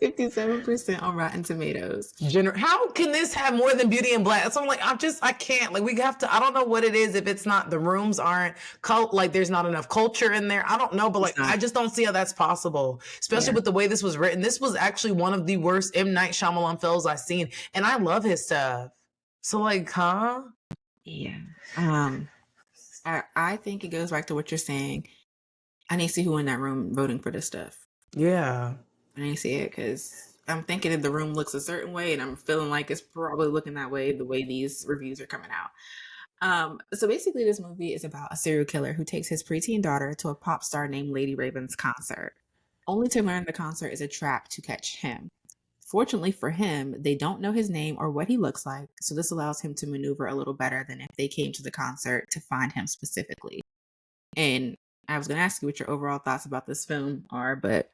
57% on Rotten Tomatoes. How can this have more than Beauty and Black? So I'm like, I can't. Like, we have to. I don't know what it is. If it's not the rooms aren't like there's not enough culture in there. I don't know, but like I just don't see how that's possible. Especially with the way this was written. This was actually one of the worst M. Night Shyamalan films I've seen, and I love his stuff. So like, huh? Yeah. I think it goes back to what you're saying. I need to see who in that room voting for this stuff. Yeah. I need to see it because I'm thinking if the room looks a certain way, and I'm feeling like it's probably looking that way the way these reviews are coming out. So basically, this movie is about a serial killer who takes his preteen daughter to a pop star named Lady Raven's concert, only to learn the concert is a trap to catch him. Fortunately for him, they don't know his name or what he looks like, so this allows him to maneuver a little better than if they came to the concert to find him specifically. And I was going to ask you what your overall thoughts about this film are, but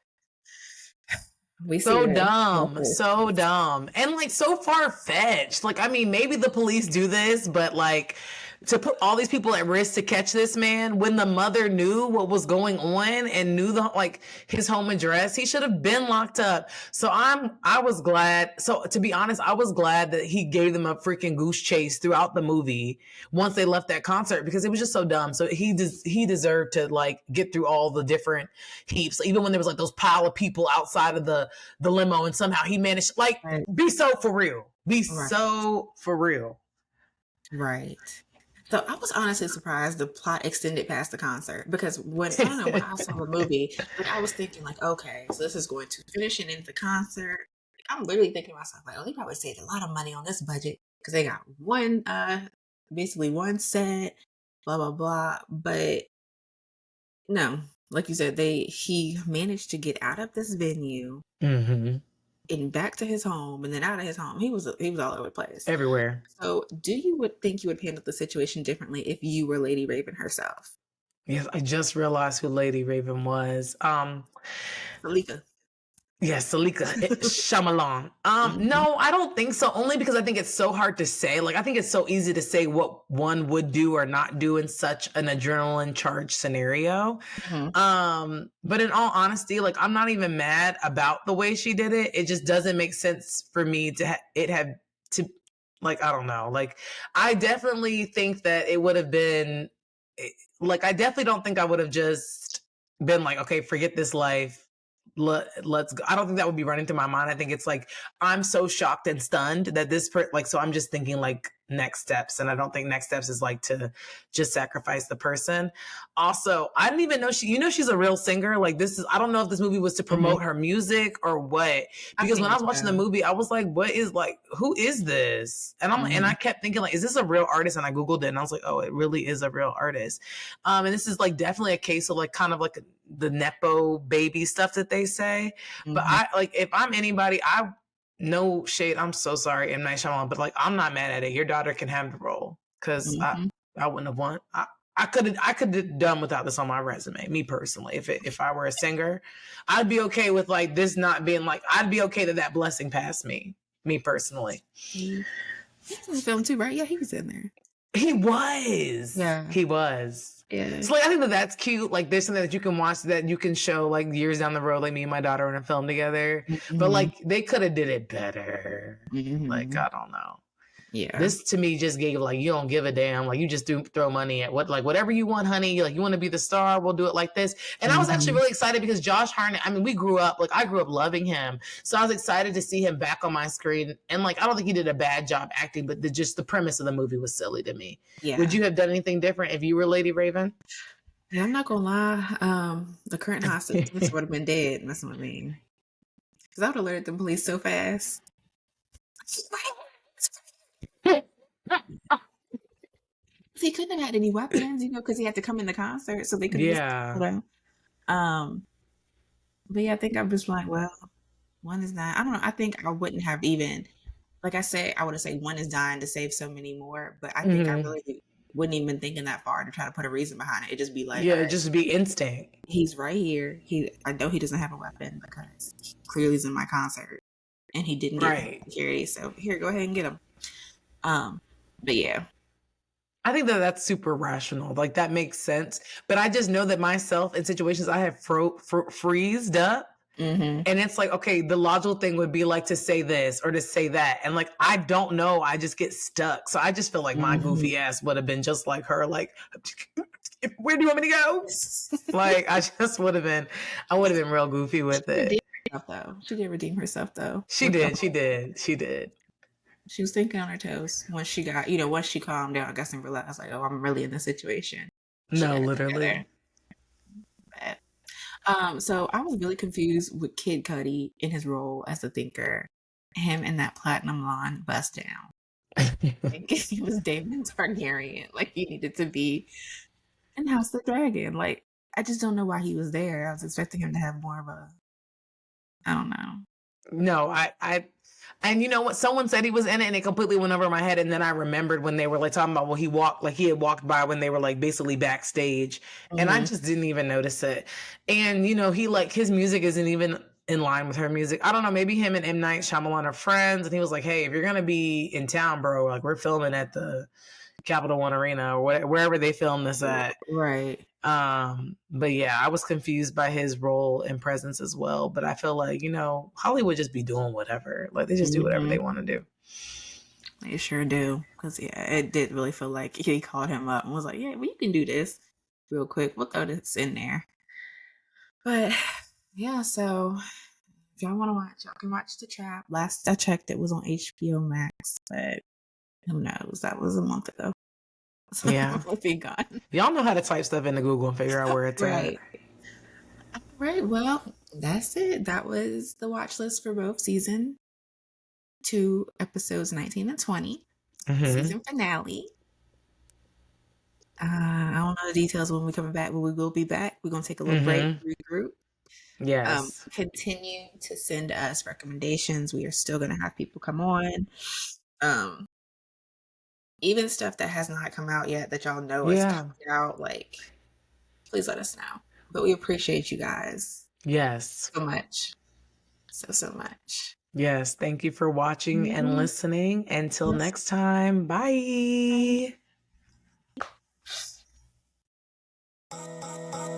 we see So it. dumb, so dumb, and like so far fetched. Like, I mean, maybe the police do this, but like to put all these people at risk to catch this man when the mother knew what was going on and knew like his home address, he should have been locked up. So I was glad. So to be honest, I was glad that he gave them a freaking goose chase throughout the movie once they left that concert because it was just so dumb. So he deserved to like get through all the different heaps, even when there was like those pile of people outside of the limo, and somehow he managed like be so for real. So for real. Right. So I was honestly surprised the plot extended past the concert because when I saw the movie, like I was thinking like, okay, so this is going to finish and end the concert. Like, I'm literally thinking to myself like, oh, they probably saved a lot of money on this budget because they got basically one set, blah blah blah. But no, like you said, he managed to get out of this venue. Mm-hmm. and back to his home and then out of his home. He was all over the place. Everywhere. So, think you would handle the situation differently if you were Lady Raven herself? Yes, I just realized who Lady Raven was. Malika. Yes, Salika Shyamalan. Mhm. No, I don't think so. Only because I think it's so hard to say. Like, I think it's so easy to say what one would do or not do in such an adrenaline charged scenario. But in all honesty, like, I'm not even mad about the way she did it. It just doesn't make sense for me to it have to, like, I don't know. Like, I definitely think that it would have been like, I definitely don't think I would have just been like, okay, forget this life. Let's go. I don't think that would be running through my mind. I think it's like I'm so shocked and stunned that so I'm just thinking like next steps, and I don't think next steps is like to just sacrifice the person. Also, I didn't even know she's a real singer. Like, I don't know if this movie was to promote her music or what, I because when think I was watching the movie I was like, who is this? And I kept thinking, like, is this a real artist? And I googled it and I was like, oh, it really is a real artist. And this is like definitely a case of like kind of like the nepo baby stuff that they say. But I like, if I'm anybody, no shade, I'm so sorry, M. Night Shyamalan, but like, I'm not mad at it. Your daughter can have the role, because I wouldn't have won. I could have done without this on my resume. Me personally, if I were a singer, I'd be okay with like this not being like, I'd be okay that blessing passed me. Me personally. He was in the film too, right? Yeah, he was in there. He was. Yeah. He was. Yeah. So like, I think that's cute. Like, there's something that you can watch that you can show like years down the road, like me and my daughter in a film together. But like, they could have did it better. Like, I don't know. Yeah. This to me just gave like, you don't give a damn. Like, you just throw money at whatever you want, honey. Like, you want to be the star, we'll do it like this. And I was actually really excited because Josh Hartnett, I mean, I grew up loving him. So I was excited to see him back on my screen. And like, I don't think he did a bad job acting, but just the premise of the movie was silly to me. Yeah. Would you have done anything different if you were Lady Raven? Yeah, I'm not gonna lie. The current hostage would have been dead messing with me, because I would have alerted the police so fast. He couldn't have had any weapons, because he had to come in the concert, so they could have just but yeah, I think I'm just like, well, one is dying. I don't know. I think I wouldn't have even, like I said, I would have said one is dying to save so many more, but I think I really wouldn't even been thinking that far to try to put a reason behind it. It'd just be like, yeah, it'd just be instinct. He's right here. I know he doesn't have a weapon because he clearly is in my concert, and he didn't get security. So here, go ahead and get him. But yeah, I think that's super rational. Like, that makes sense. But I just know that myself in situations I have freezed up. And it's like, okay, the logical thing would be like to say this or to say that. And like, I don't know. I just get stuck. So I just feel like my goofy ass would have been just like her. Like, where do you want me to go? Like, I would have been real goofy with it. She did redeem herself though. She did. She was thinking on her toes once she got, once she calmed down, I guess, and realized like, oh, I'm really in this situation. No, literally. So I was really confused with Kid Cudi in his role as the Thinker. Him in that platinum blonde bust down. Like, he was Daemon Targaryen. Like, he needed to be in House of the Dragon. Like, I just don't know why he was there. I was expecting him to have more of a, I don't know. No, and you know what? Someone said he was in it, and it completely went over my head. And then I remembered when they were like talking about, well, he had walked by when they were like basically backstage, and I just didn't even notice it. And he like, his music isn't even in line with her music. I don't know. Maybe him and M. Night Shyamalan are friends, and he was like, "Hey, if you're gonna be in town, bro, like, we're filming at the Capital One Arena or wherever they filmed this at." Right. But yeah, I was confused by his role and presence as well. But I feel like, Hollywood just be doing whatever. Like, they just do whatever they want to do. They sure do. Because yeah, it did really feel like he called him up and was like, yeah, well, you can do this real quick. We'll throw this in there. But yeah, so if y'all want to watch, y'all can watch The Trap. Last I checked, it was on HBO Max, but who knows? That was a month ago. So yeah, it'll be gone. Y'all know how to type stuff into Google and figure out where it's at. Right. Well, that's it. That was the watch list for both season 2, episodes 19 and 20. Season finale. I don't know the details when we're coming back, but we will be back. We're gonna take a little break, regroup, Yes. Continue to send us recommendations. We are still going to have people come on. Even stuff that has not come out yet that y'all know is Yeah. coming out, like, please let us know. But we appreciate you guys Yes. so much. So much. Yes. Thank you for watching and Mhm. listening. Until Yes. next time. Bye. Bye.